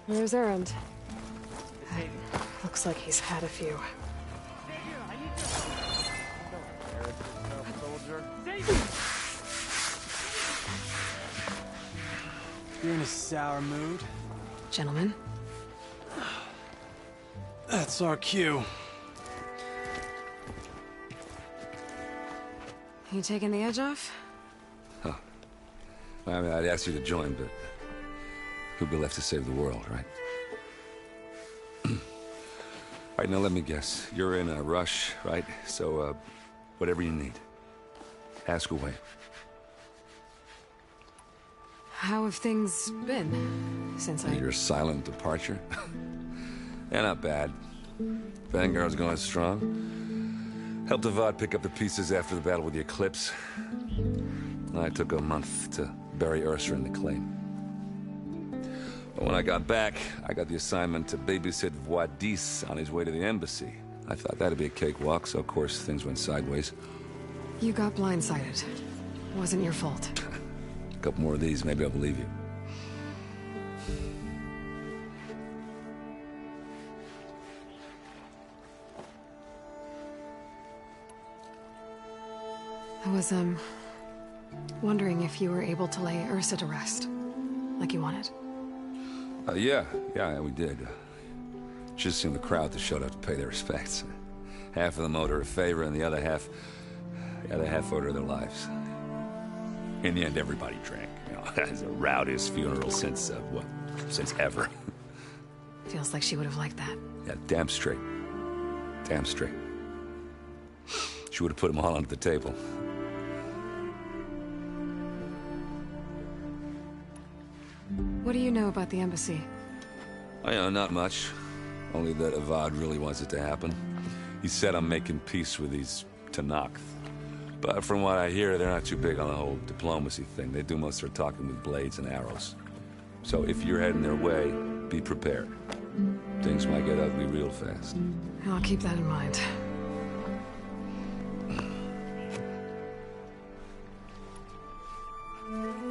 Where's Erend? Looks like he's had a few. You're in a sour mood? Gentlemen? That's our cue. You taking the edge off? Huh. I mean, I'd ask you to join, but who'd be left to save the world, right? All right, now let me guess. You're in a rush, right? So, whatever you need, ask away. How have things been since Your silent departure? Yeah, not bad. Vanguard's going strong. Helped Avad pick up the pieces after the battle with the Eclipse. I took a month to bury Ursa in the claim. But when I got back, I got the assignment to babysit Voidis on his way to the embassy. I thought that'd be a cakewalk, so of course things went sideways. You got blindsided. Wasn't your fault. A couple more of these, maybe I'll believe you. I was, wondering if you were able to lay Ursa to rest, like you wanted. Yeah, we did. Just seen the crowd that showed up to pay their respects. Half of them owed her a favor, and the other half owed her their lives. In the end, everybody drank. You know, it's the rowdiest funeral since ever. Feels like she would have liked that. Yeah, damn straight. Damn straight. She would have put them all onto the table. What do you know about the embassy? I know, not much. Only that Avad really wants it to happen. He said I'm making peace with these Tenakth. But from what I hear, they're not too big on the whole diplomacy thing. They do most of their talking with blades and arrows. So if you're heading their way, be prepared. Things might get ugly real fast. I'll keep that in mind.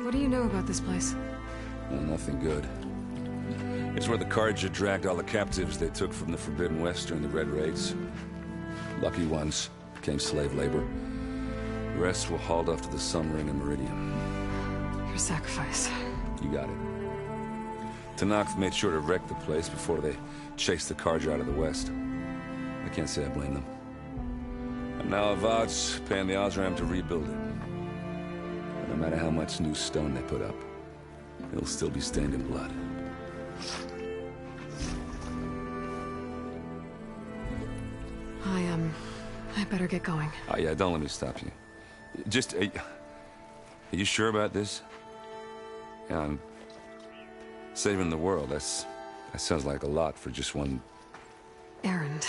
What do you know about this place? Well, nothing good. It's where the Carja dragged all the captives they took from the Forbidden West during the Red Raids. Lucky ones became slave labor. The rest were hauled off to the Sun Ring and Meridian. Your sacrifice. You got it. Tenakth made sure to wreck the place before they chased the Carja out of the West. I can't say I blame them. And now Avad's paying the Osram to rebuild it. And no matter how much new stone they put up, it'll still be stained in blood. I better get going. Oh yeah, don't let me stop you. Just, are you sure about this? Yeah, I'm saving the world. That sounds like a lot for just one... Erend.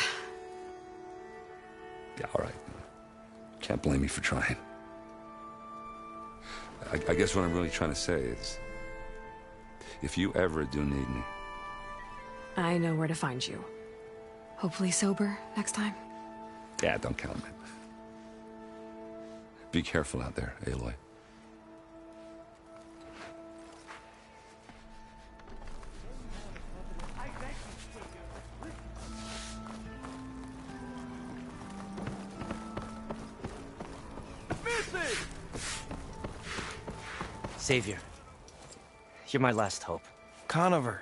Yeah, all right. Can't blame me for trying. I guess what I'm really trying to say is, if you ever do need me... I know where to find you. Hopefully sober next time. Yeah, don't count me. Be careful out there, Aloy. Savior, you're my last hope. Conover.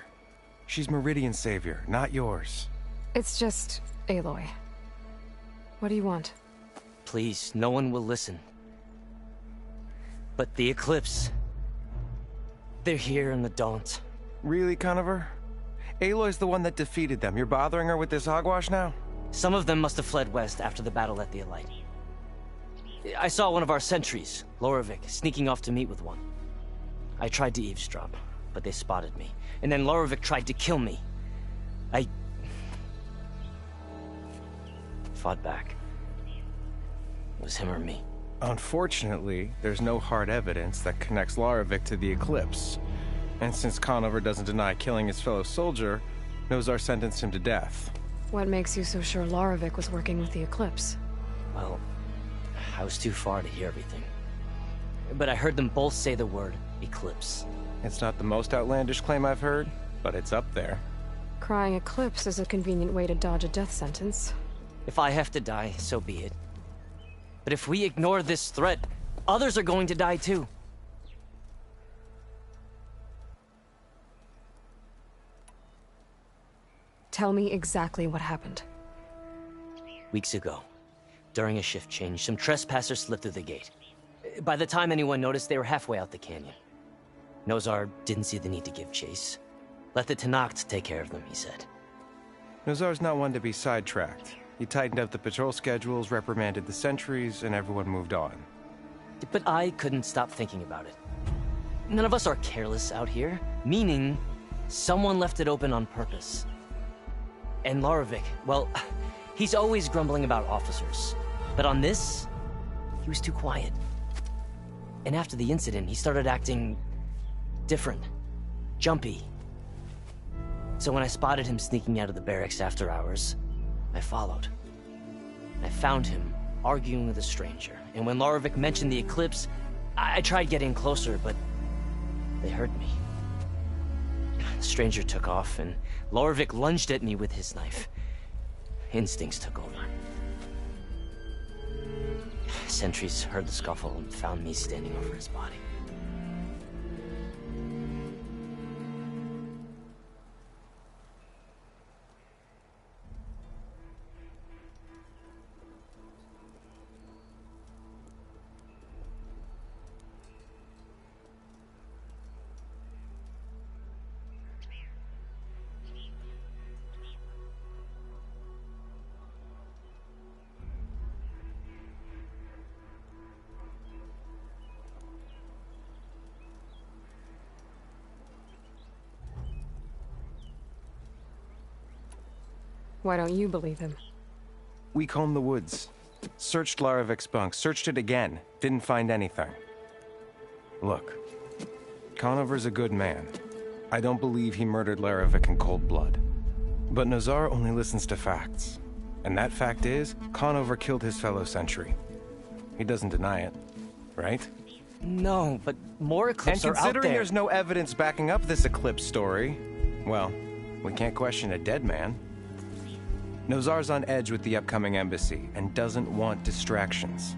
She's Meridian's savior, not yours. It's just Aloy. What do you want? Please, no one will listen. But the Eclipse... they're here in the Daunt. Really, Conover? Aloy's the one that defeated them. You're bothering her with this hogwash now? Some of them must have fled west after the battle at the Elite. I saw one of our sentries, Loravik, sneaking off to meet with one. I tried to eavesdrop, but they spotted me. And then Loravik tried to kill me. I... fought back. It was him or me. Unfortunately, there's no hard evidence that connects Loravik to the Eclipse. And since Conover doesn't deny killing his fellow soldier, Nozar sentenced him to death. What makes you so sure Loravik was working with the Eclipse? Well, I was too far to hear everything. But I heard them both say the word Eclipse. It's not the most outlandish claim I've heard. but it's up there. Crying Eclipse is a convenient way to dodge a death sentence. If I have to die, so be it. But if we ignore this threat, others are going to die too. Tell me exactly what happened. Weeks ago, during a shift change, some trespassers slipped through the gate. By the time anyone noticed, they were halfway out the canyon. Nozar didn't see the need to give chase. Let the Tenakth take care of them, he said. Nozar's not one to be sidetracked. He tightened up the patrol schedules, reprimanded the sentries, and everyone moved on. But I couldn't stop thinking about it. None of us are careless out here, meaning someone left it open on purpose. And Larovic, well, he's always grumbling about officers. But on this, he was too quiet. And after the incident, he started acting different, jumpy. So when I spotted him sneaking out of the barracks after hours, I followed. I found him arguing with a stranger, and when Larovic mentioned the Eclipse, I tried getting closer, but they heard me. The stranger took off, and Larovic lunged at me with his knife. Instincts took over. Sentries heard the scuffle and found me standing over his body. Why don't you believe him? We combed the woods. Searched Larovic's bunk, searched it again. Didn't find anything. Look, Conover's a good man. I don't believe he murdered Larovic in cold blood. But Nozar only listens to facts. And that fact is, Conover killed his fellow sentry. He doesn't deny it, right? No, but more Eclipse are out there. And considering there's no evidence backing up this Eclipse story, well, we can't question a dead man. Nozar's on edge with the upcoming embassy and doesn't want distractions.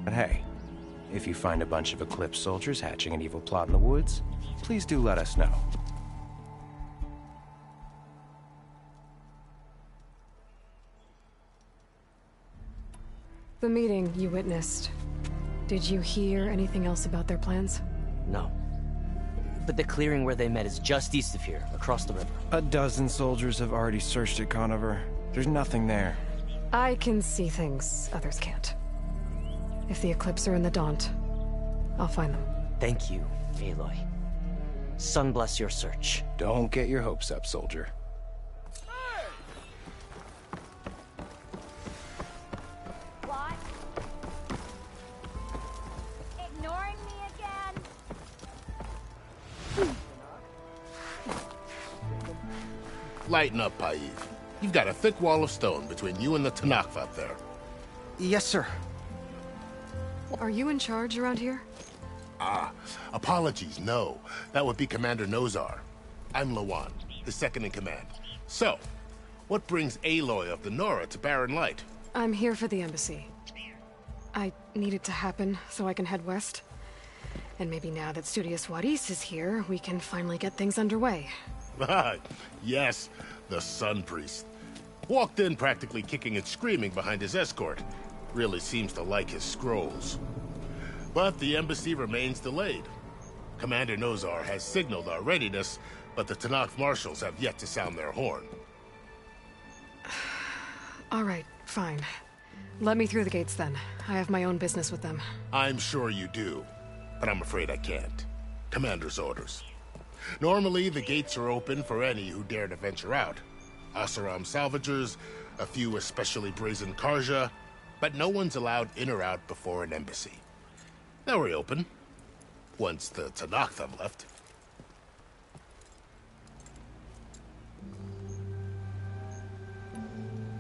But hey, if you find a bunch of Eclipse soldiers hatching an evil plot in the woods, please do let us know. The meeting you witnessed. Did you hear anything else about their plans? No. But the clearing where they met is just east of here, across the river. A dozen soldiers have already searched at Conover. There's nothing there. I can see things others can't. If the Eclipse are in the Daunt, I'll find them. Thank you, Aloy. Sun bless your search. Don't get your hopes up, soldier. What? Ignoring me again? Lighten up, Paiv. You've got a thick wall of stone between you and the Tenakth up there. Yes, sir. Are you in charge around here? Apologies, no. That would be Commander Nozar. I'm Lawan, the second in command. So, what brings Aloy of the Nora to Barren Light? I'm here for the embassy. I need it to happen so I can head west. And maybe now that Studious Wadis is here, we can finally get things underway. Yes, the Sun Priest. Walked in practically kicking and screaming behind his escort. Really seems to like his scrolls. But the embassy remains delayed. Commander Nozar has signaled our readiness, but the Tenakth marshals have yet to sound their horn. All right, fine. Let me through the gates then. I have my own business with them. I'm sure you do, but I'm afraid I can't. Commander's orders. Normally, the gates are open for any who dare to venture out. Asaram salvagers, a few especially brazen Karja, but no one's allowed in or out before an embassy. They'll reopen, once the Tenakth have left.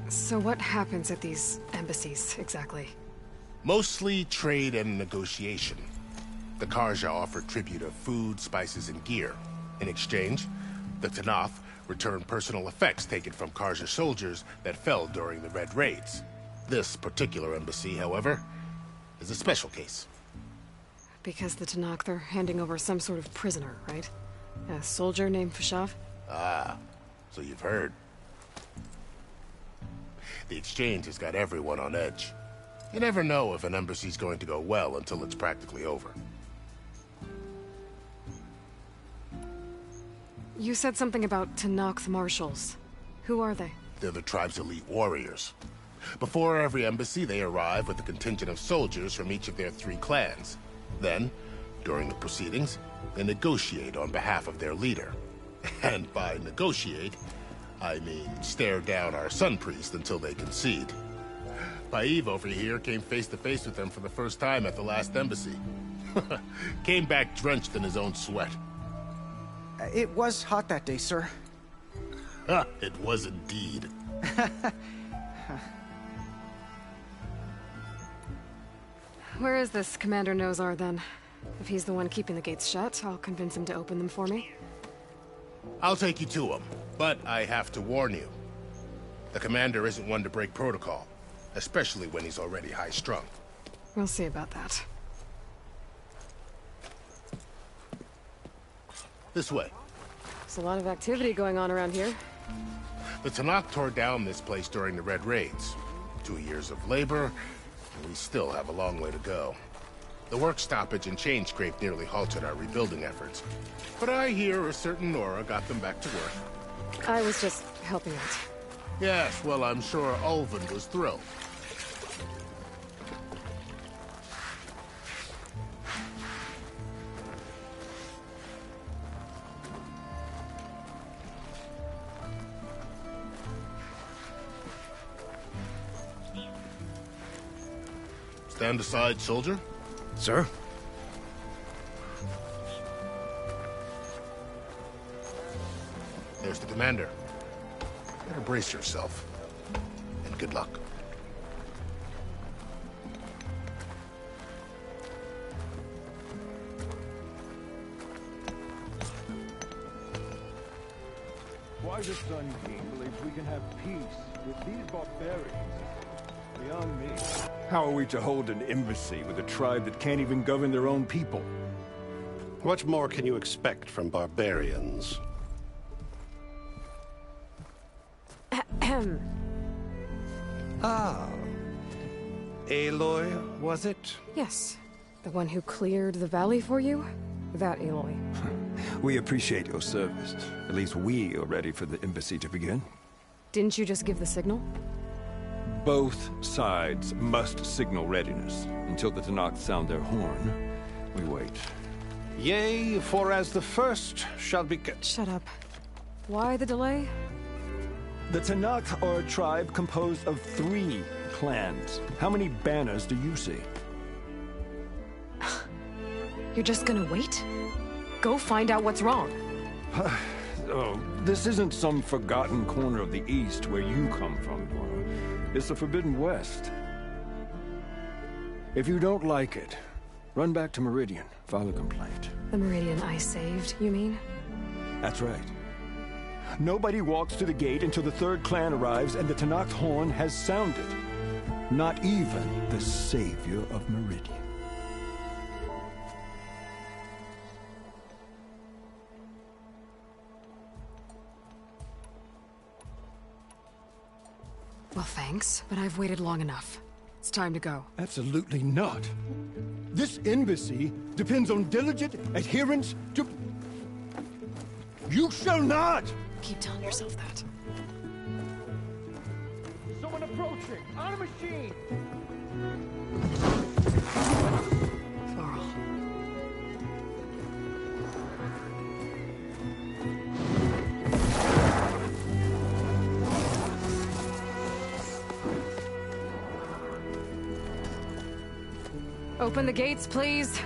So what happens at these embassies, exactly? Mostly trade and negotiation. The Karja offer tribute of food, spices, and gear. In exchange, The Tenakth returned personal effects taken from Karja soldiers that fell during the Red Raids. This particular embassy, however, is a special case. Because the Tenakth are handing over some sort of prisoner, right? A soldier named Fashav? Ah, so you've heard. The exchange has got everyone on edge. You never know if an embassy's going to go well until it's practically over. You said something about Tenakth marshals. Who are they? They're the tribe's elite warriors. Before every embassy, they arrive with a contingent of soldiers from each of their 3 clans. Then, during the proceedings, they negotiate on behalf of their leader. And by negotiate, I mean stare down our sun priest until they concede. Paiv over here came face to face with them for the first time at the last embassy. Came back drenched in his own sweat. It was hot that day, sir. It was indeed. Where is this Commander Nozar, then? If he's the one keeping the gates shut, I'll convince him to open them for me. I'll take you to him, but I have to warn you. The commander isn't one to break protocol, especially when he's already high-strung. We'll see about that. This way. There's a lot of activity going on around here. The Tenakth tore down this place during the Red Raids. 2 years of labor, and we still have a long way to go. The work stoppage and chain scrape nearly halted our rebuilding efforts. But I hear a certain Nora got them back to work. I was just helping out. Yes, well, I'm sure Ulvin was thrilled. Stand aside, soldier. Sir? There's the commander. Better brace yourself. And good luck. Why the Sun King believes we can have peace with these barbarians is beyond me. How are we to hold an embassy with a tribe that can't even govern their own people? What more can you expect from barbarians? Ah. Aloy, was it? Yes. The one who cleared the valley for you? That Aloy. We appreciate your service. At least we are ready for the embassy to begin. Didn't you just give the signal? Both sides must signal readiness. Until the Tenakth sound their horn, we wait. Yea, for as the first shall be... Shut up. Why the delay? The Tenakth are a tribe composed of 3 clans. How many banners do you see? You're just gonna wait? Go find out what's wrong. Oh, this isn't some forgotten corner of the East where you come from, Nora. It's the Forbidden West. If you don't like it, run back to Meridian, file a complaint. The Meridian I saved, you mean? That's right. Nobody walks to the gate until the 3rd clan arrives and the Tenakth horn has sounded. Not even the savior of Meridian. Well, thanks, but I've waited long enough. It's time to go. Absolutely not. This embassy depends on diligent adherence to... You shall not! Keep telling yourself that. Someone approaching! On a machine! Floral. Open the gates, please.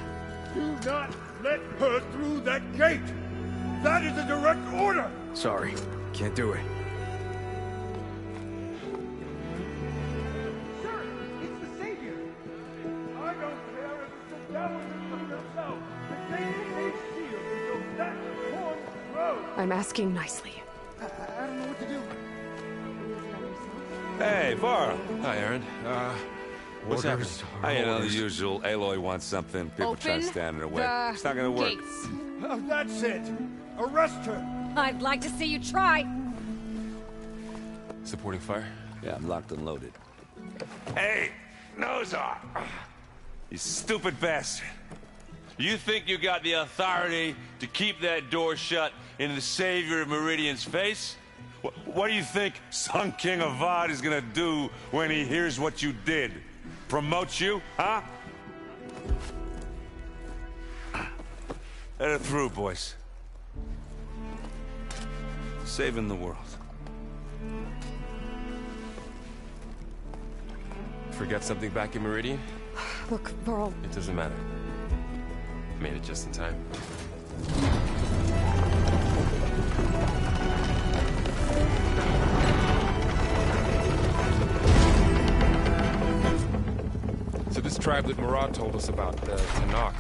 Do not let her through that gate! That is a direct order! Sorry, can't do it. Sir, it's the Savior! I don't care if it's the Taoists from yourself. The gate is a shield until that horn grows! I'm asking nicely. I don't know what to do. Hey, Varl. Hi, Aaron. What's happening? You know, the usual. Aloy wants something. People try to stand in her way. It's not gonna work. Gates. That's it! Arrest her! I'd like to see you try. Supporting fire? Yeah, I'm locked and loaded. Hey, Nozar! You stupid bastard. You think you got the authority to keep that door shut in the Savior of Meridian's face? What do you think Sun King Avad is gonna do when he hears what you did? Promote you, huh? Let it through, boys. Saving the world. Forget something back in Meridian? Look, Varl, It doesn't matter. Made it just in time. So this tribe that Murad told us about, the Tanakh,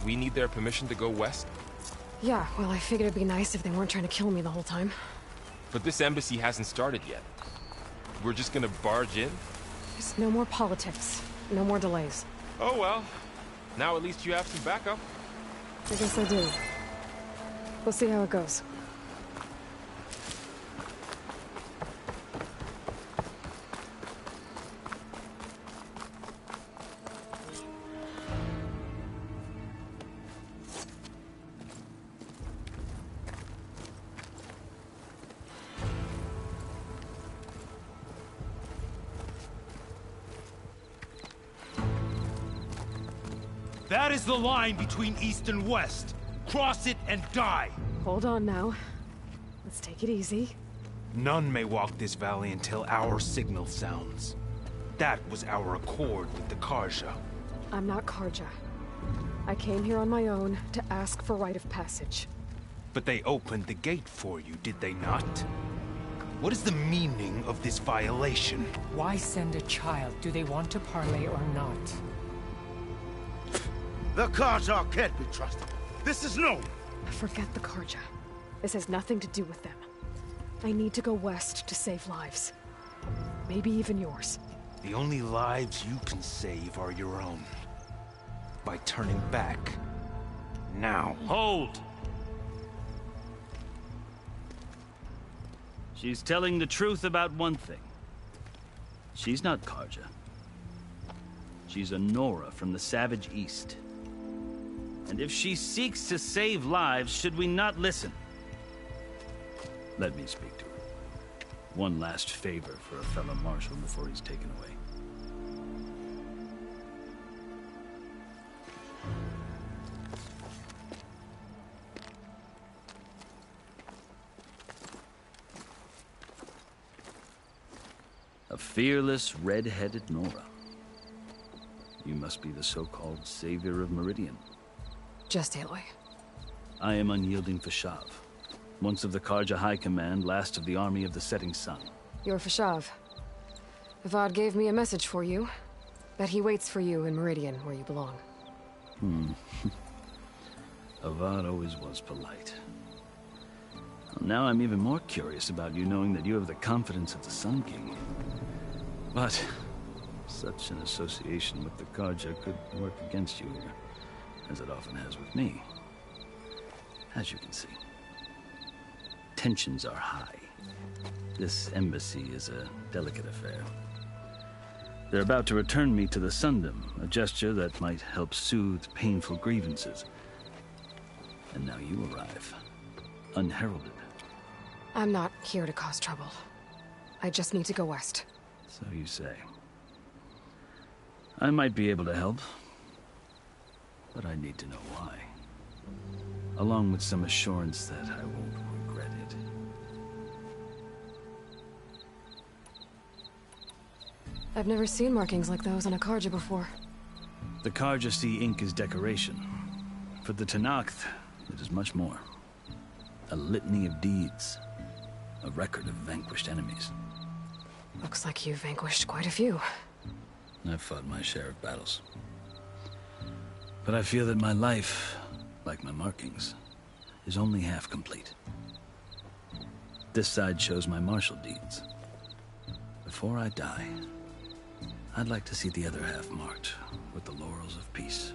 we need their permission to go west? yeah, well, I figured it'd be nice if they weren't trying to kill me the whole time. But this embassy hasn't started yet. We're just gonna barge in? Just no more politics. No more delays. Oh well. Now at least you have some backup. I guess I do. We'll see how it goes. That is the line between East and West. Cross it and die. Hold on now. Let's take it easy. None may walk this valley until our signal sounds. That was our accord with the Karja. I'm not Karja. I came here on my own to ask for rite of passage. But they opened the gate for you, did they not? What is the meaning of this violation? Why send a child? Do they want to parley or not? The Karja can't be trusted. This is known. Forget the Karja. This has nothing to do with them. I need to go west to save lives. Maybe even yours. The only lives you can save are your own. By turning back. Now. Hold! She's telling the truth about one thing. She's not Karja. She's a Nora from the Savage East. And if she seeks to save lives, should we not listen? Let me speak to her. One last favor for a fellow marshal before he's taken away. A fearless, red-headed Nora. You must be the so-called Savior of Meridian. Just Aloy. I am Unyielding Fashav. Once of the Karja High Command, last of the Army of the Setting Sun. You're Fashav. Avad gave me a message for you. That he waits for you in Meridian, where you belong. Avad always was polite. Well, now I'm even more curious about you knowing that you have the confidence of the Sun King. But such an association with the Karja could work against you here, as it often has with me. As you can see, tensions are high. This embassy is a delicate affair. They're about to return me to the Sundom, a gesture that might help soothe painful grievances. And now you arrive, unheralded. I'm not here to cause trouble. I just need to go west. So you say. I might be able to help, but I need to know why. Along with some assurance that I won't regret it. I've never seen markings like those on a Karja before. The Karja see ink as decoration. For the Tanakh, it is much more. A litany of deeds. A record of vanquished enemies. Looks like you've vanquished quite a few. I've fought my share of battles. But I feel that my life, like my markings, is only half complete. This side shows my martial deeds. Before I die, I'd like to see the other half marked with the laurels of peace.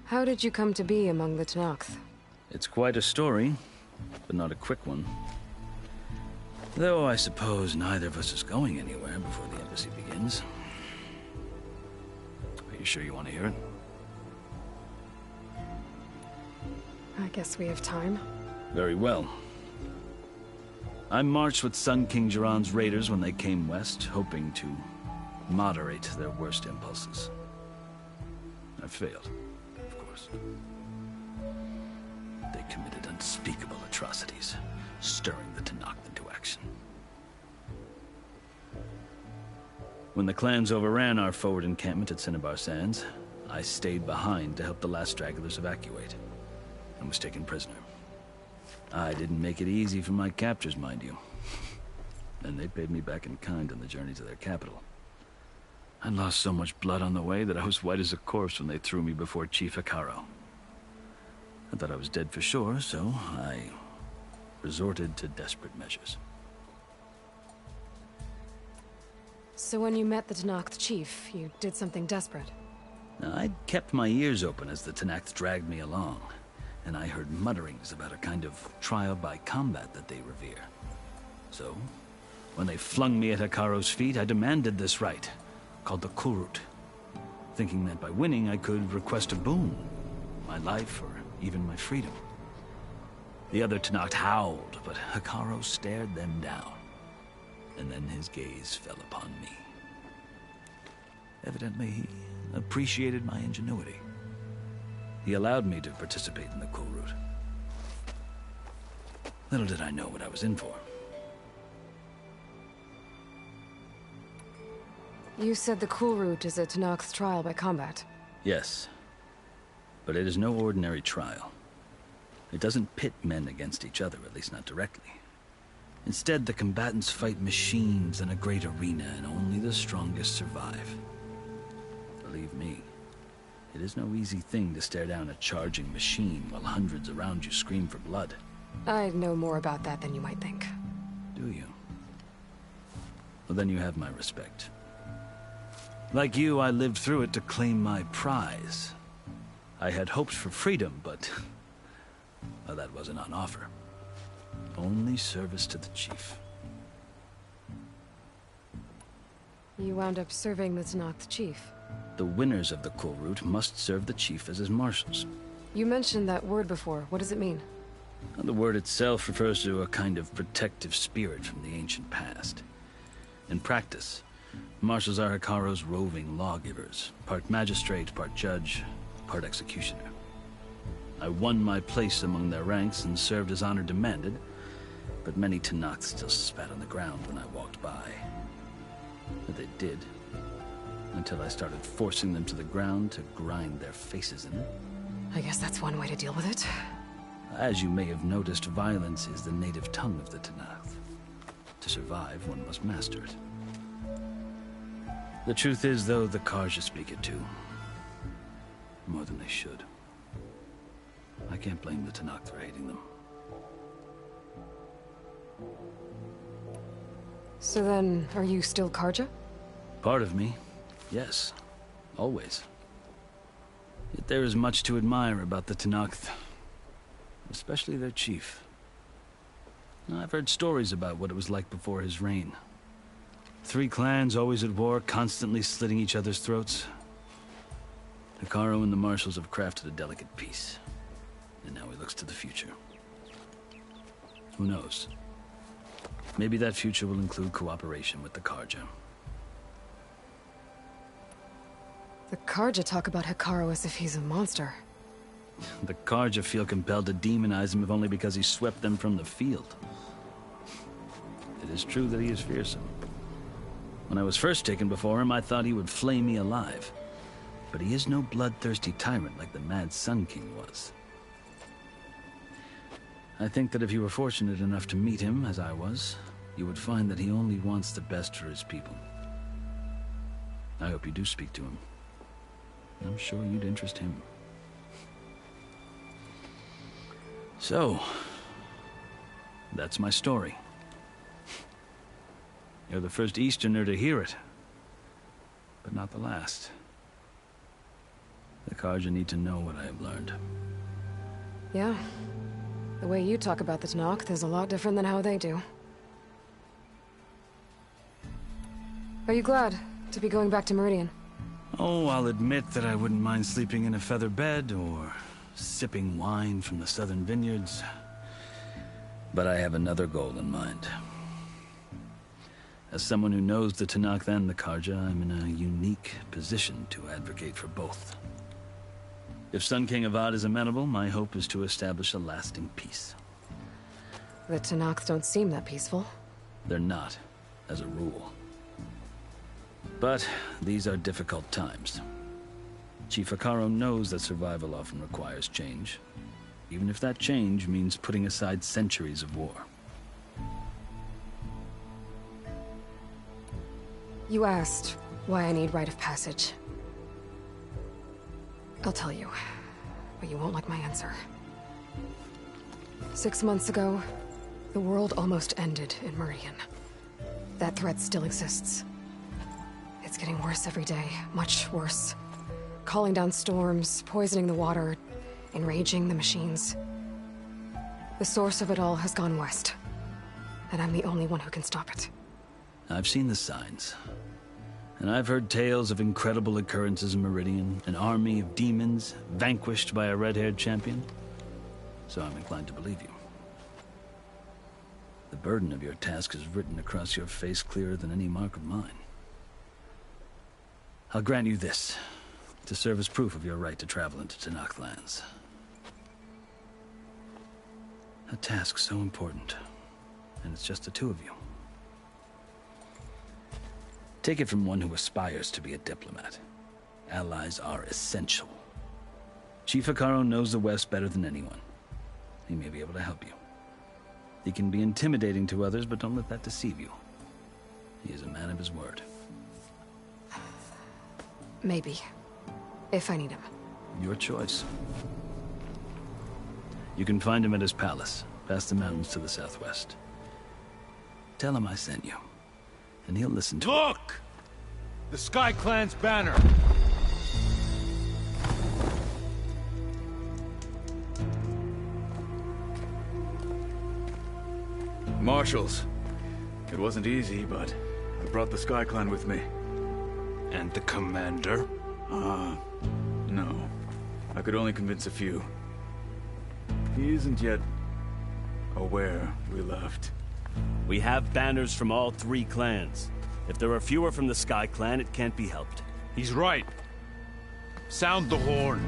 How did you come to be among the Tenakth? It's quite a story, but not a quick one. Though I suppose neither of us is going anywhere before the embassy begins. Are you sure you want to hear it? I guess we have time. Very well. I marched with Sun King Jiran's raiders when they came west, hoping to moderate their worst impulses. I failed, of course. They committed unspeakable atrocities, stirring the Tenakth into action. When the clans overran our forward encampment at Cinnabar Sands, I stayed behind to help the last stragglers evacuate, and was taken prisoner. I didn't make it easy for my captors, mind you. And they paid me back in kind on the journey to their capital. I lost so much blood on the way that I was white as a corpse when they threw me before Chief Hekarro. I thought I was dead for sure, so I resorted to desperate measures. So when you met the Tenakth chief, you did something desperate? Now, I'd kept my ears open as the Tenakth dragged me along, and I heard mutterings about a kind of trial by combat that they revere. So, when they flung me at Hekarro's feet, I demanded this right, called the Kulrut, thinking that by winning I could request a boon, my life or even my freedom. The other Tenakth howled, but Hekarro stared them down, and then his gaze fell upon me. Evidently, he appreciated my ingenuity. He allowed me to participate in the Kulrut. Little did I know what I was in for. You said the Kulrut is a Tenakth's trial by combat. Yes, but it is no ordinary trial. It doesn't pit men against each other, at least not directly. Instead, the combatants fight machines in a great arena, and only the strongest survive. Believe me, it is no easy thing to stare down a charging machine while hundreds around you scream for blood. I know more about that than you might think. Do you? Well, then you have my respect. Like you, I lived through it to claim my prize. I had hoped for freedom, but well, that wasn't on offer. Only service to the chief. You wound up serving the Tenakth chief. The winners of the Kulrut must serve the chief as his marshals. You mentioned that word before. What does it mean? The word itself refers to a kind of protective spirit from the ancient past. In practice, marshals are Hekarro's roving lawgivers, part magistrate, part judge, part executioner. I won my place among their ranks and served as honor demanded, but many Tenakth still spat on the ground when I walked by. But they did, until I started forcing them to the ground to grind their faces in it. I guess that's one way to deal with it. As you may have noticed, violence is the native tongue of the Tenakth. To survive, one must master it. The truth is, though, the Carja speak it too. More than they should. I can't blame the Tenakth for hating them. So then, are you still Carja? Part of me, yes. Always. Yet there is much to admire about the Tenakth. Especially their chief. I've heard stories about what it was like before his reign. 3 clans always at war, constantly slitting each other's throats. Hekarro and the marshals have crafted a delicate peace. And now he looks to the future. Who knows? Maybe that future will include cooperation with the Carja. The Carja talk about Hekarro as if he's a monster. The Carja feel compelled to demonize him if only because he swept them from the field. It is true that he is fearsome. When I was first taken before him, I thought he would flay me alive. But he is no bloodthirsty tyrant like the Mad Sun King was. I think that if you were fortunate enough to meet him, as I was, you would find that he only wants the best for his people. I hope you do speak to him. I'm sure you'd interest him. So, That's my story. You're the first Easterner to hear it, but not the last. The Carja need to know what I have learned. Yeah. The way you talk about the Tenakth is a lot different than how they do. Are you glad to be going back to Meridian? Oh, I'll admit that I wouldn't mind sleeping in a feather bed or sipping wine from the southern vineyards. But I have another goal in mind. As someone who knows the Tenakth and the Carja, I'm in a unique position to advocate for both. If Sun King Avad is amenable, my hope is to establish a lasting peace. The Tenakth don't seem that peaceful. They're not, as a rule. But these are difficult times. Chief Hekarro knows that survival often requires change, even if that change means putting aside centuries of war. You asked why I need rite of passage. I'll tell you, but you won't like my answer. 6 months ago, the world almost ended in Meridian. That threat still exists. It's getting worse every day, much worse. Calling down storms, poisoning the water, enraging the machines. The source of it all has gone west, and I'm the only one who can stop it. I've seen the signs. And I've heard tales of incredible occurrences in Meridian, an army of demons vanquished by a red-haired champion. So I'm inclined to believe you. The burden of your task is written across your face clearer than any mark of mine. I'll grant you this, to serve as proof of your right to travel into Tenakth lands. A task so important, and it's just the two of you. Take it from one who aspires to be a diplomat. Allies are essential. Chief Hekarro knows the West better than anyone. He may be able to help you. He can be intimidating to others, but don't let that deceive you. He is a man of his word. Maybe. If I need him. Your choice. You can find him at his palace, past the mountains to the southwest. Tell him I sent you, and he'll listen to Look! The Sky Clan's banner! Marshals. It wasn't easy, but I brought the Sky Clan with me. And the commander? No. I could only convince a few. He isn't yet aware we left. We have banners from all 3 clans. If there are fewer from the Sky Clan, it can't be helped. He's right. Sound the horn.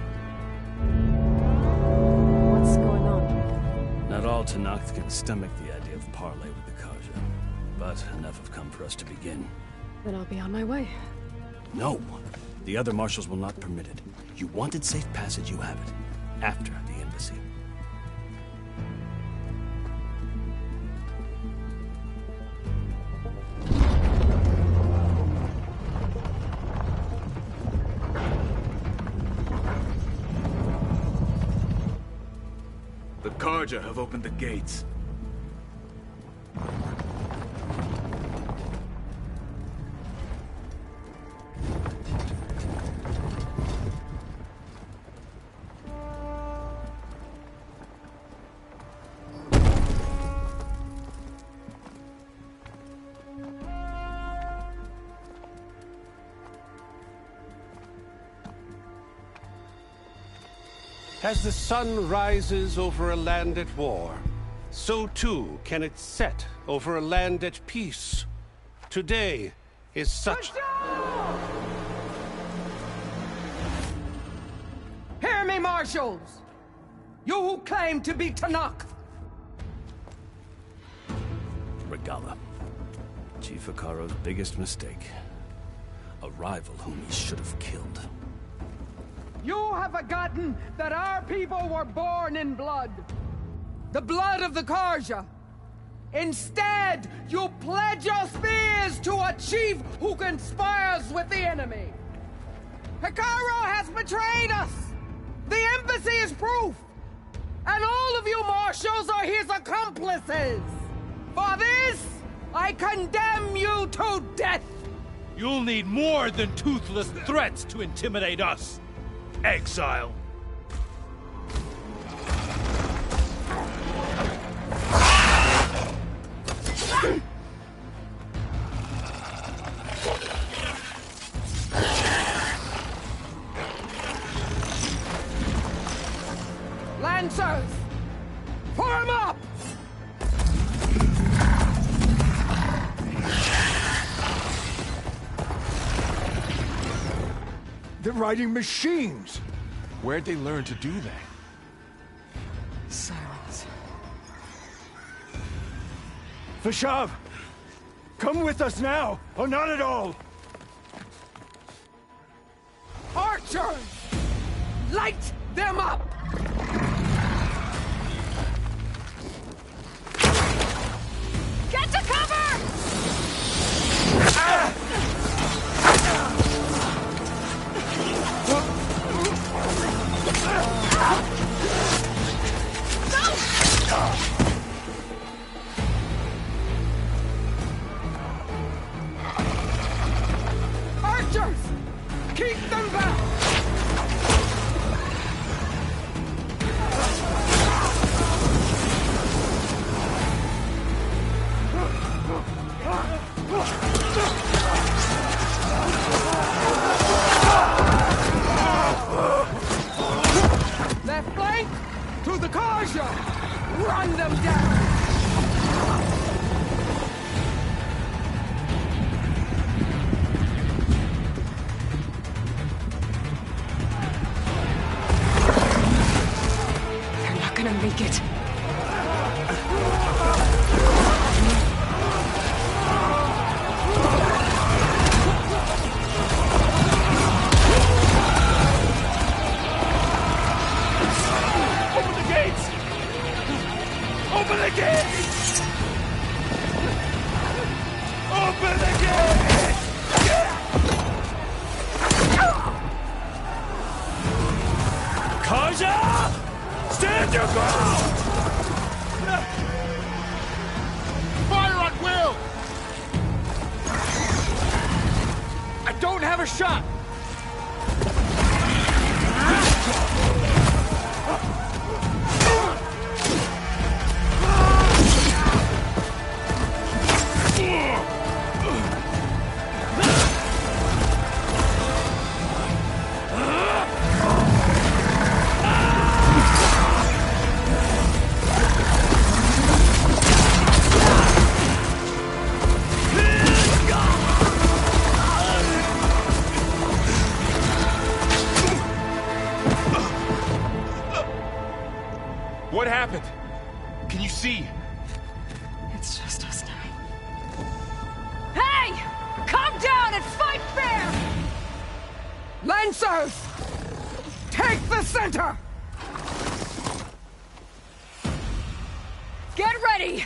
What's going on? Not all Tenakth can stomach the idea of parley with the Carja, but enough have come for us to begin. Then I'll be on my way. No! The other marshals will not permit it. You wanted safe passage, you have it. After the embassy. The Carja have opened the gates. As the sun rises over a land at war, so too can it set over a land at peace. Today is such... Hear me, marshals! You who claim to be Tenakth! Regalla. Chief Hekarro's biggest mistake. A rival whom he should have killed. You have forgotten that our people were born in blood. The blood of the Carja. Instead, you pledge your spears to a chief who conspires with the enemy. Hekarro has betrayed us. The embassy is proof. And all of you marshals are his accomplices. For this, I condemn you to death! You'll need more than toothless threats to intimidate us, exile. Lancers! Form up! They're riding machines! Where'd they learn to do that? Silence. Vashav! Come with us now, or not at all! Archers! Light them up! Get to cover! Archers! Keep them back! Left flank! To the Karja! Run them down! They're not gonna make it. Open the gates! Open the gates! Open the gates! Karja! Stand your ground! Fire at will! I don't have a shot! What happened? Can you see? It's just us now. Hey! Calm down and fight fair! Lancers! Take the center! Get ready!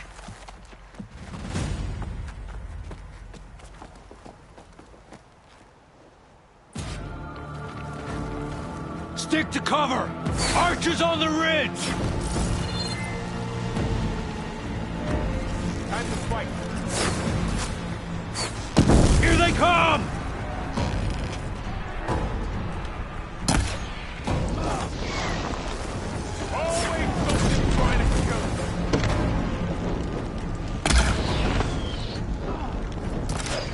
Stick to cover! Archers on the ridge! Time to fight. Here they come! Always something trying to kill us.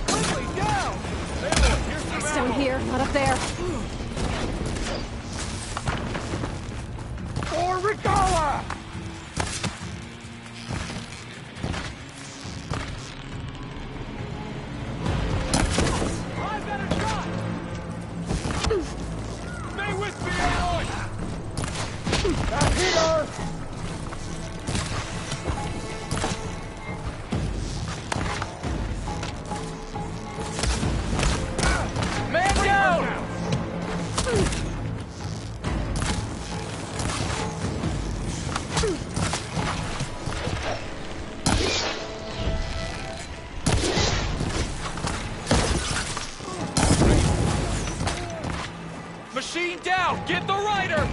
Quickly, down! Here's some It's down ammo. here, not up there. For Regala! I've got a shot! Stay with me, Aloy! Back here! Man down! Machine down! Get the rider!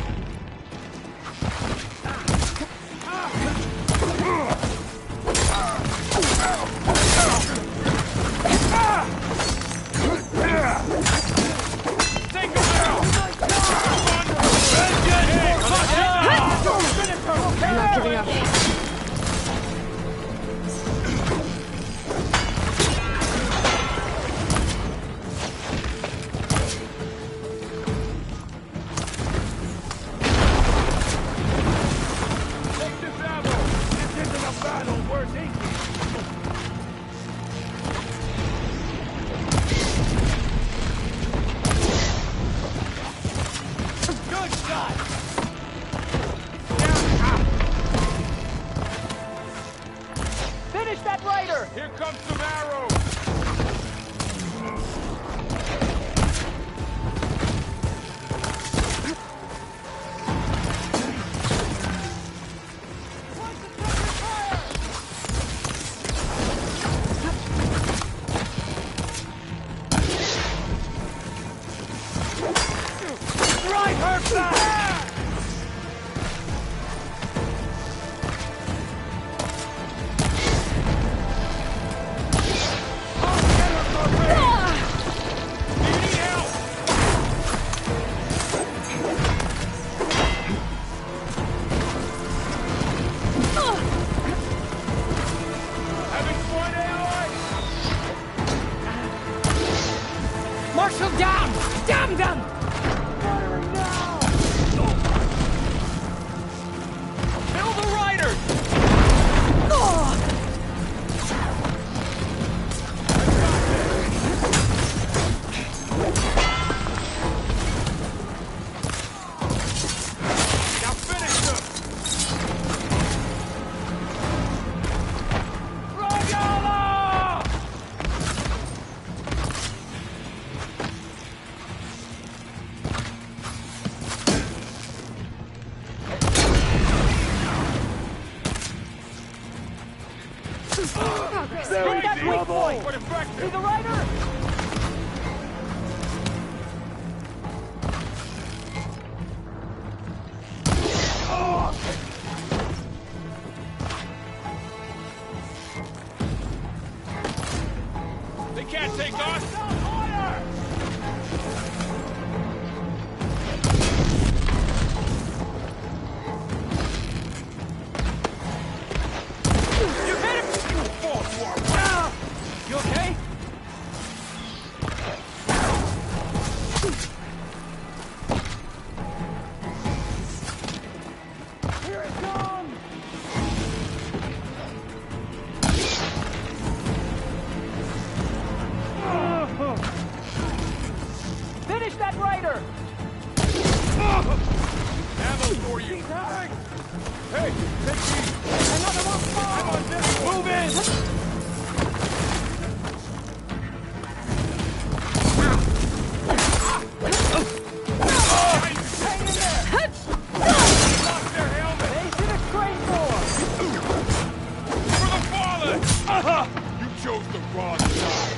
comes some arrows! Drive her back! Marshal down! Damn them! Kill the riders! Now finish them! Rogala! Hit that weak point! What effective? See the rider? They can't take us! You hit him! You fall to our way! You okay? Here it comes! Finish that rider! Ammo for you! Hey, take me! Another one! I'm on this! Move in! Hang in there! Lost their helmet! They should have trained more! For the fallen! You chose the wrong side!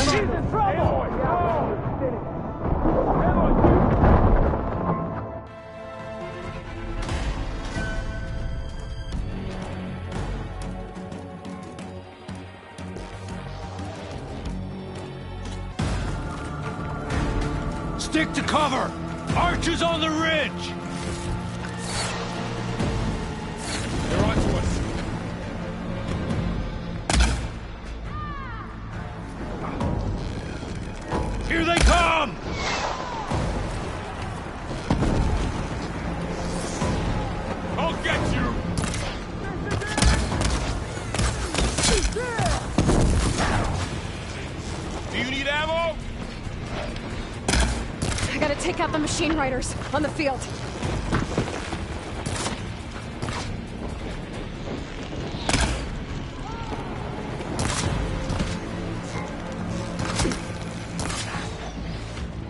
She's in trouble! Stick to cover! Archers on the ridge! They're onto us! Here they come! I'll get you! Do you need ammo? I gotta take out the machine riders on the field.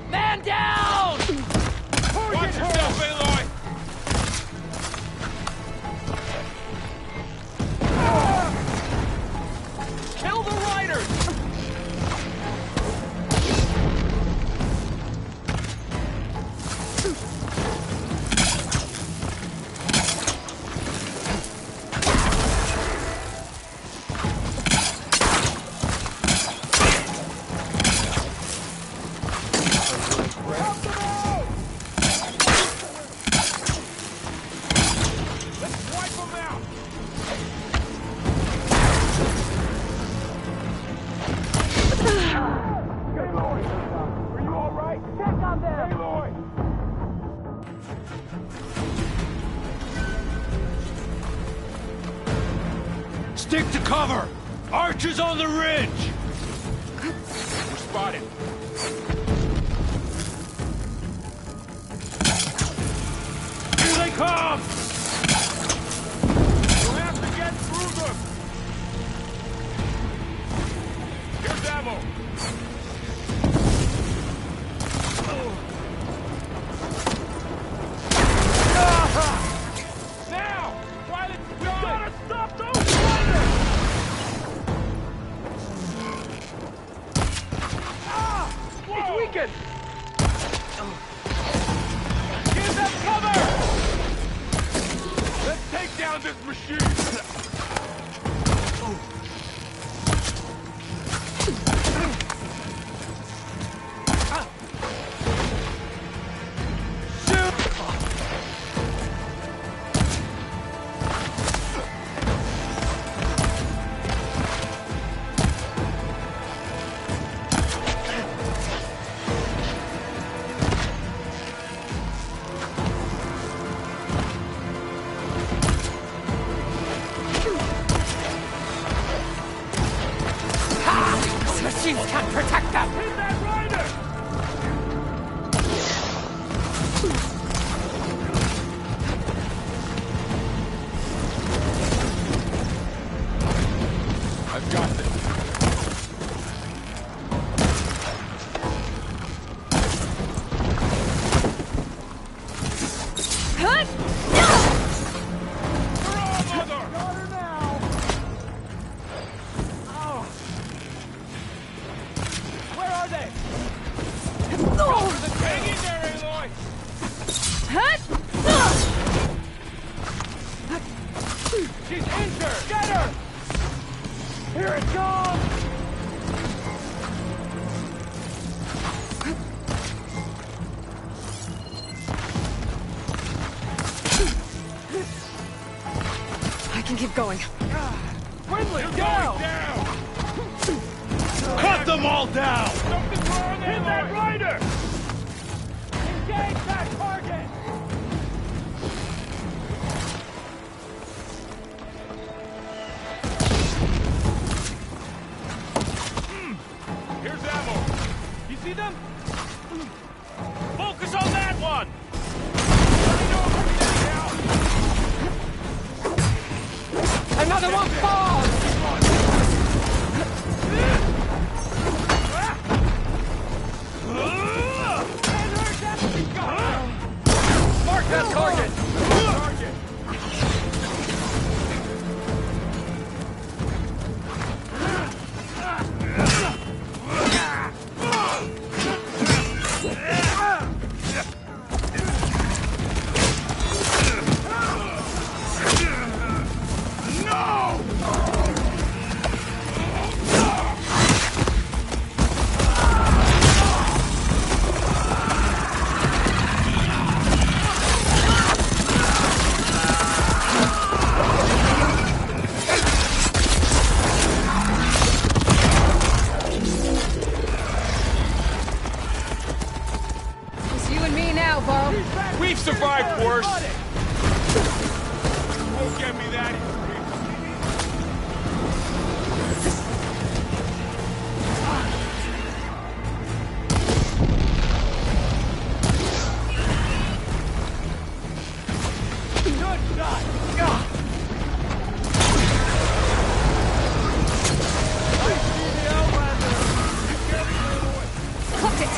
Man down! Watch yourself, Aloy! Kill the riders! Let's wipe them out! Aloy! Are you alright? Check on them! Aloy! Stick to cover! Archers on the ridge! We're spotted. Here they come! ammo! Now! While it's done! We gotta stop those fighters! It's weakened! Give them cover! Let's take down this machine! Machines can't protect them! Hit that rider! I've got this. She's injured! Get her! Here it comes! I can keep going. Quinlan, down! Cut them all down! Something's wrong! Hit that rider! Engage that target! Here's ammo. You see them? Focus on that one! Another one falls! Mark that target! We've survived worse! Won't get me that easy. Good shot! Cooked it!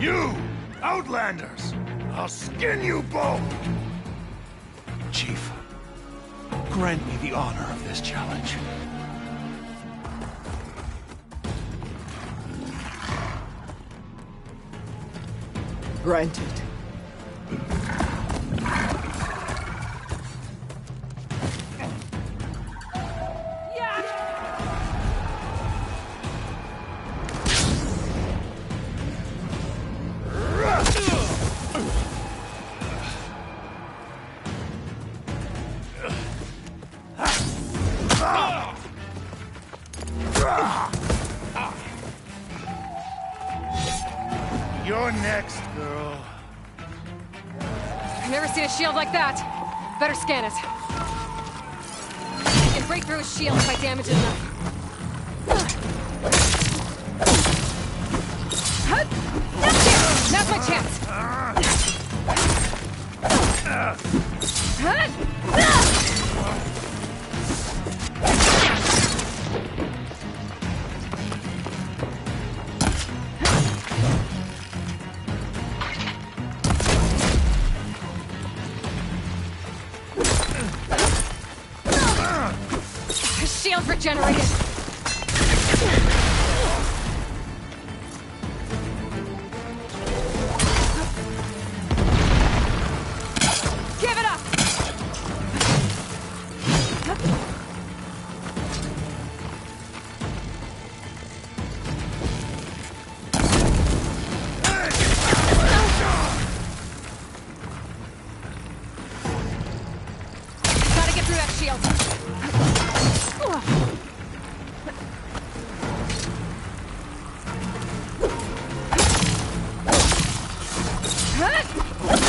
You! Outlanders! I'll skin you both! Chief, grant me the honor of this challenge. Granted. You're next, girl. I've never seen a shield like that. Better scan it. And break through his shield if I damage it enough. That's it! Now's my chance! Shield regenerated. Give it up. Gotta get through that shield.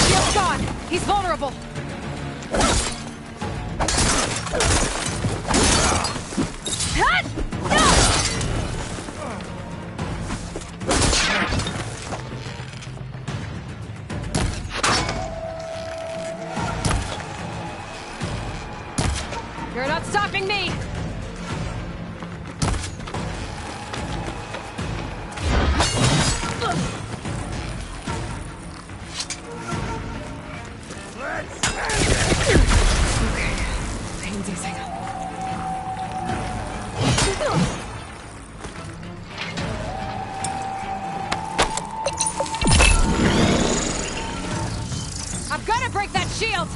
Shield's gone. He's vulnerable. You're not stopping me. Pain's easing. I'm gonna break that shield!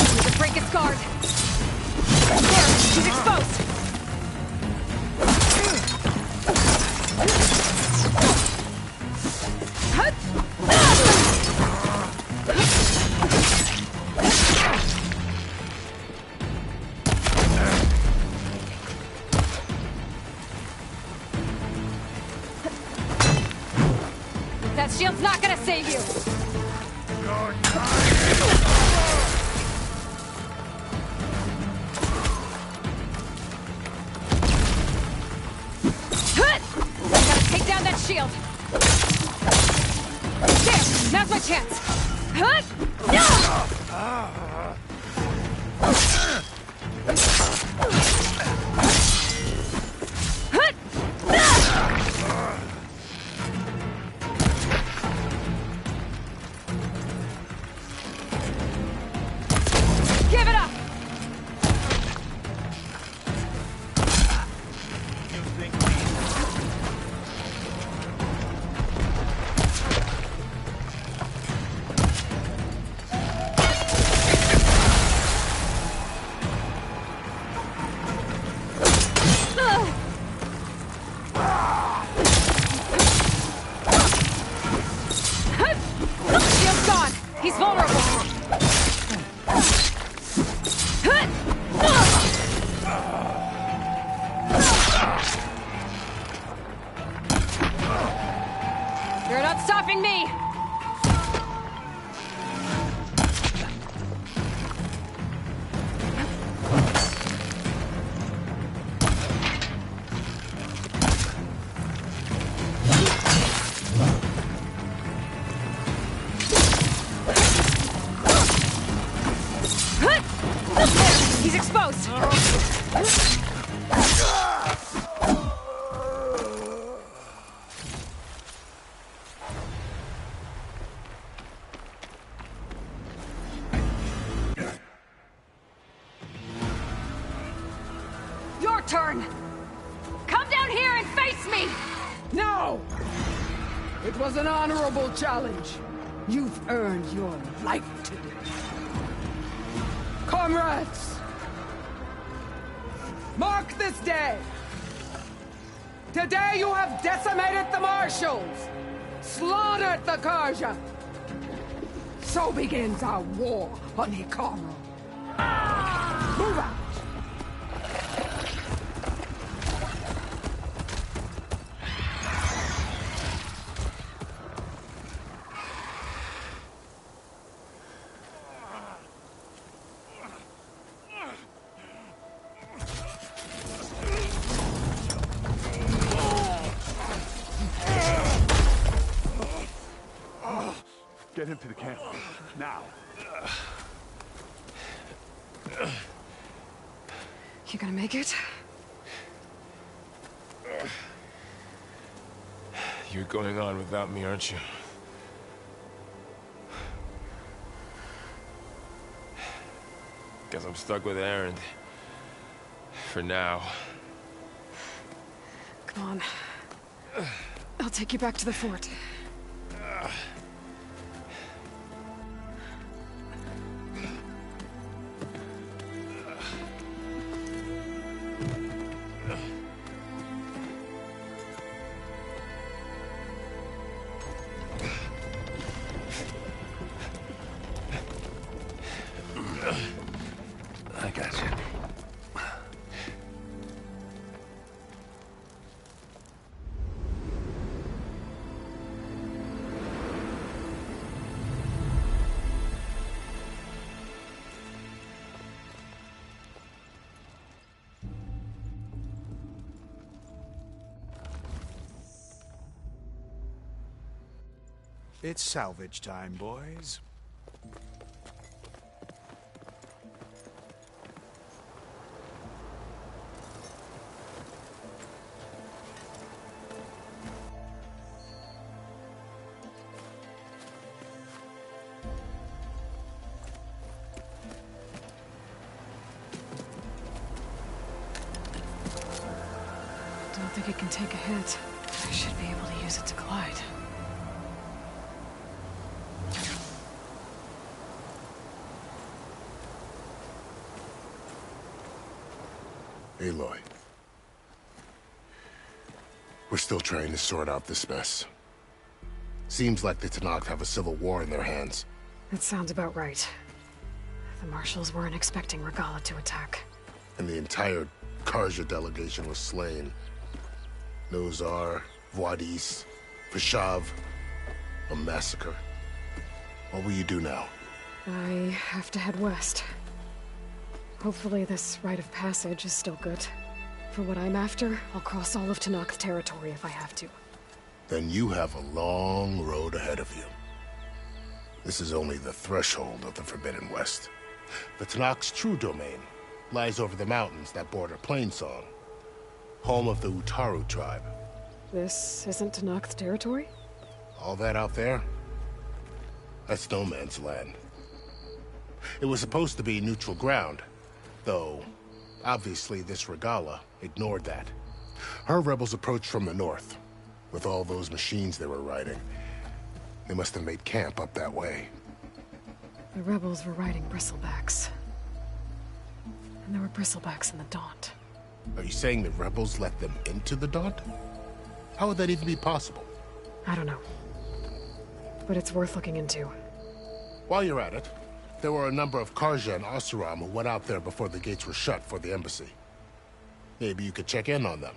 Need to break his guard. There, he's exposed! That shield's not gonna save you! Gotta take down that shield! There! Now's my chance! Give it up! Shield's gone! He's vulnerable! You're not stopping me! close! Your turn! Come down here and face me! No! It was an honorable challenge. You've earned your life today. Comrades! Mark this day! Today you have decimated the Marshals! Slaughtered the Karja! So begins our war on Hikaru. Move out! Get him to the camp. Now. You gonna make it? You're going on without me, aren't you? Guess I'm stuck with Erend. For now. Come on. I'll take you back to the fort. I got you. It's salvage time, boys. Don't think it can take a hit. I should be able to use it to glide. Aloy. We're still trying to sort out this mess. Seems like the Tenakth have a civil war in their hands. That sounds about right. The Marshals weren't expecting Regalla to attack. And the entire Karja delegation was slain. Nozar, Vuadis, Vashav. A massacre. What will you do now? I have to head west. Hopefully this rite of passage is still good. For what I'm after, I'll cross all of Tenakth territory if I have to. Then you have a long road ahead of you. This is only the threshold of the Forbidden West. The Tenakth's true domain lies over the mountains that border Plainsong, home of the Utaru tribe. This isn't Tenakth territory? All that out there? That's no man's land. It was supposed to be neutral ground, though obviously this Regalla ignored that. Her rebels approached from the north, with all those machines they were riding. They must have made camp up that way. The rebels were riding bristlebacks. And there were bristlebacks in the Daunt. Are you saying the rebels let them into the Daunt? How would that even be possible? I don't know. But it's worth looking into. While you're at it, there were a number of Karja and Oseram who went out there before the gates were shut for the embassy. Maybe you could check in on them.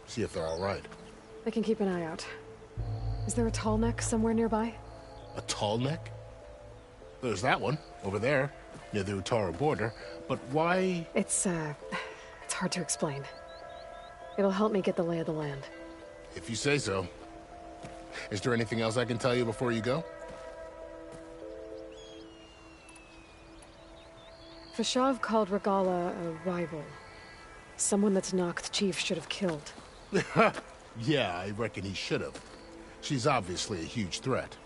See if they're all right. I can keep an eye out. Is there a tall neck somewhere nearby? A tall neck? There's that one, over there, near the Utaru border. But why? It's hard to explain. It'll help me get the lay of the land. If you say so. Is there anything else I can tell you before you go? Fashav called Regalla a rival. Someone that Tanakh chief should have killed. Yeah, I reckon he should have. She's obviously a huge threat.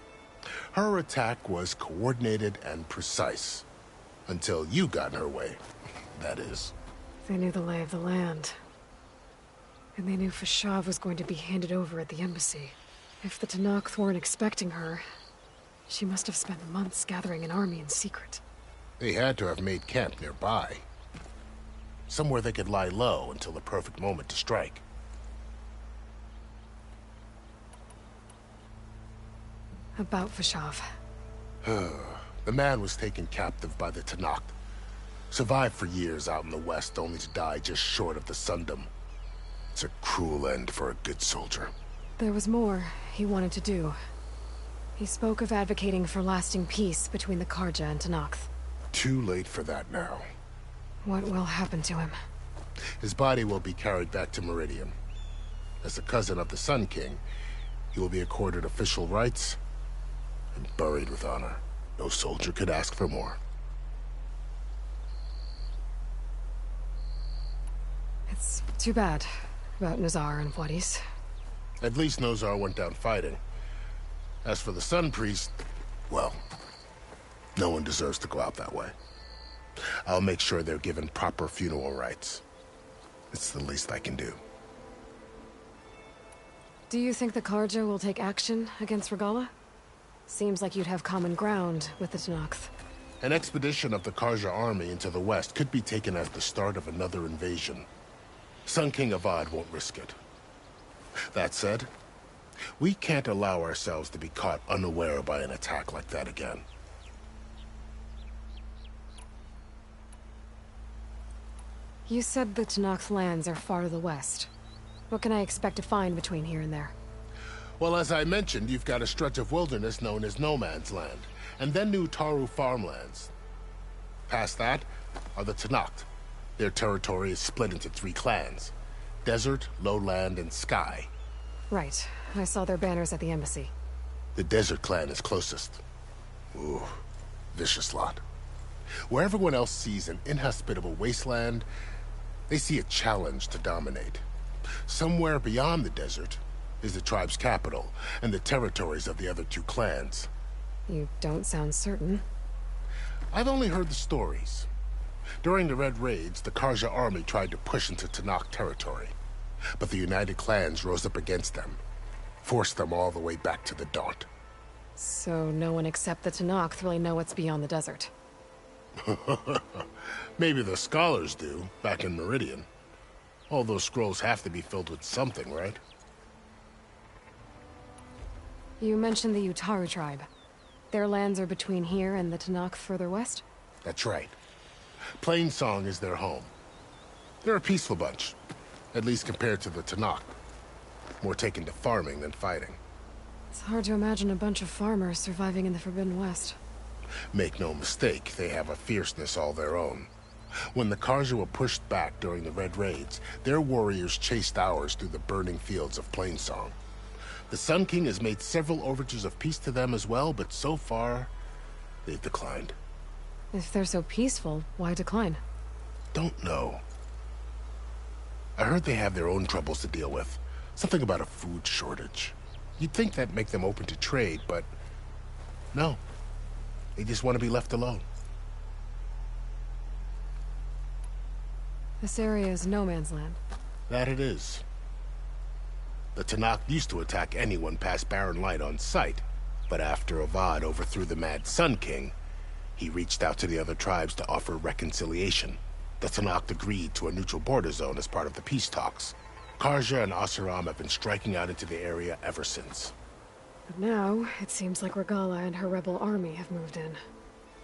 Her attack was coordinated and precise. Until you got in her way, that is. They knew the lay of the land. And they knew Fashav was going to be handed over at the embassy. If the Tanakh weren't expecting her, she must have spent months gathering an army in secret. They had to have made camp nearby. Somewhere they could lie low until the perfect moment to strike. About Fashav. The man was taken captive by the Tanakh. Survived for years out in the west, only to die just short of the Sundom. It's a cruel end for a good soldier. There was more he wanted to do. He spoke of advocating for lasting peace between the Carja and Tanakh. Too late for that now. What will happen to him? His body will be carried back to Meridian. As a cousin of the Sun King, he will be accorded official rights and buried with honor. No soldier could ask for more. It's too bad about Nazar and Wadis. At least Nozar went down fighting. As for the Sun Priest, well, no one deserves to go out that way. I'll make sure they're given proper funeral rites. It's the least I can do. Do you think the Carja will take action against Regalla? Seems like you'd have common ground with the Tanakh. An expedition of the Carja army into the west could be taken as the start of another invasion. Sun King Avad won't risk it. That said, we can't allow ourselves to be caught unaware by an attack like that again. You said the Tanakh lands are far to the west. What can I expect to find between here and there? Well, as I mentioned, you've got a stretch of wilderness known as No Man's Land, and then New Taru farmlands. Past that are the Tanakh. Their territory is split into 3 clans: Desert, Lowland, and Sky. Right. I saw their banners at the embassy. The Desert clan is closest. Ooh, vicious lot. Where everyone else sees an inhospitable wasteland, they see a challenge to dominate. Somewhere beyond the desert is the tribe's capital, and the territories of the other 2 clans. You don't sound certain. I've only heard the stories. During the Red Raids, the Carja army tried to push into Tanakh territory, but the United Clans rose up against them, forced them all the way back to the Daunt. So no one except the Tanakh really know what's beyond the desert. Maybe the scholars do, back in Meridian. All those scrolls have to be filled with something, right? You mentioned the Utaru tribe. Their lands are between here and the Tanakh further west? That's right. Plainsong is their home. They're a peaceful bunch, at least compared to the Tanakh. More taken to farming than fighting. It's hard to imagine a bunch of farmers surviving in the Forbidden West. Make no mistake, they have a fierceness all their own. When the Carja were pushed back during the Red Raids, their warriors chased ours through the burning fields of Plainsong. The Sun King has made several overtures of peace to them as well, but so far, they've declined. If they're so peaceful, why decline? Don't know. I heard they have their own troubles to deal with. Something about a food shortage. You'd think that'd make them open to trade, but no. They just want to be left alone. This area is no man's land. That it is. The Tanakh used to attack anyone past Barren Light on sight, but after Avad overthrew the Mad Sun King, he reached out to the other tribes to offer reconciliation. The Tanakh agreed to a neutral border zone as part of the peace talks. Carja and Oseram have been striking out into the area ever since. But now, it seems like Regalla and her rebel army have moved in.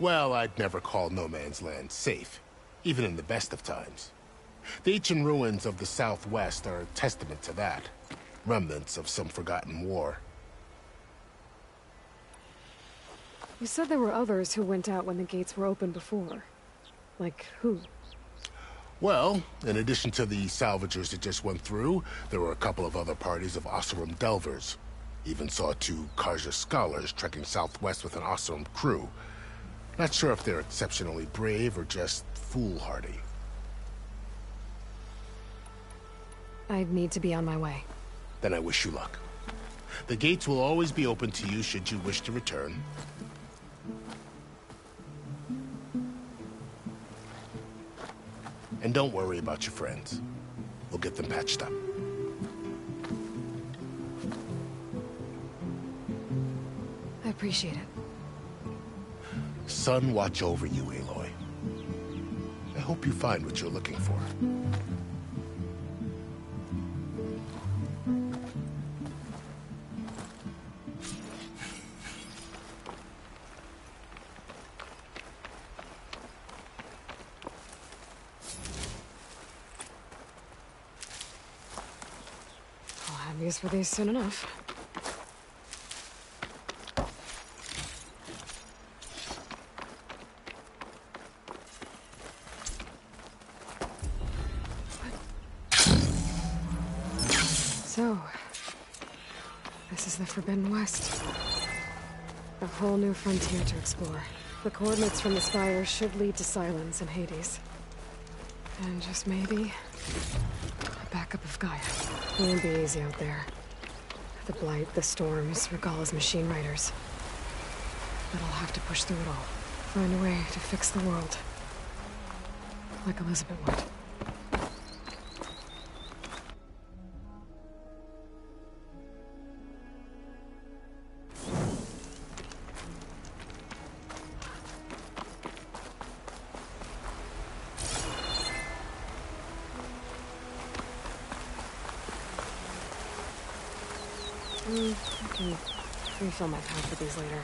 Well, I'd never call No Man's Land safe, even in the best of times. The ancient ruins of the Southwest are a testament to that. Remnants of some forgotten war. You said there were others who went out when the gates were open before. Like who? Well, in addition to the salvagers that just went through, there were a couple of other parties of Oseram Delvers. Even saw 2 Carja scholars trekking southwest with an Oseram crew. Not sure if they're exceptionally brave or just foolhardy. I need to be on my way. Then I wish you luck. The gates will always be open to you should you wish to return. And don't worry about your friends. We'll get them patched up. I appreciate it. Sun watch over you, Aloy. I hope you find what you're looking for. I'll have use for these soon enough. So, this is the Forbidden West. A whole new frontier to explore. The coordinates from the spire should lead to Silence and Hades. And just maybe, a backup of Gaia. It won't be easy out there. The Blight, the Storms, Regalla's machine riders. But I'll have to push through it all. Find a way to fix the world. Like Elizabeth would. I can refill my pack with these later.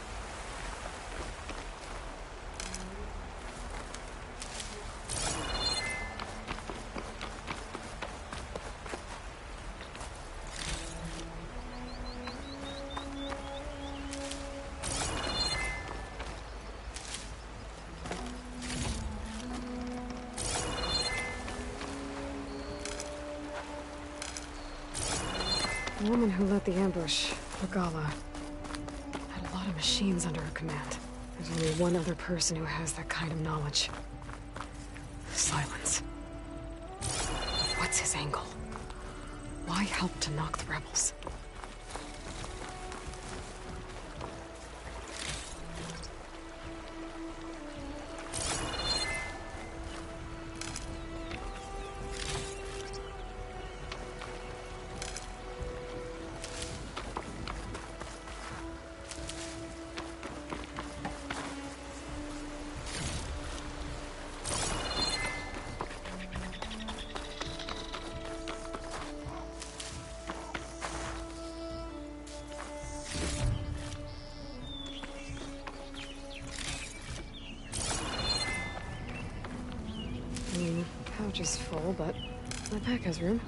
The woman who led the ambush, Regalla, had a lot of machines under her command. There's only one other person who has that kind of knowledge. Silence. What's his angle? Why help to knock the rebels? Pouch is full, but my pack has room.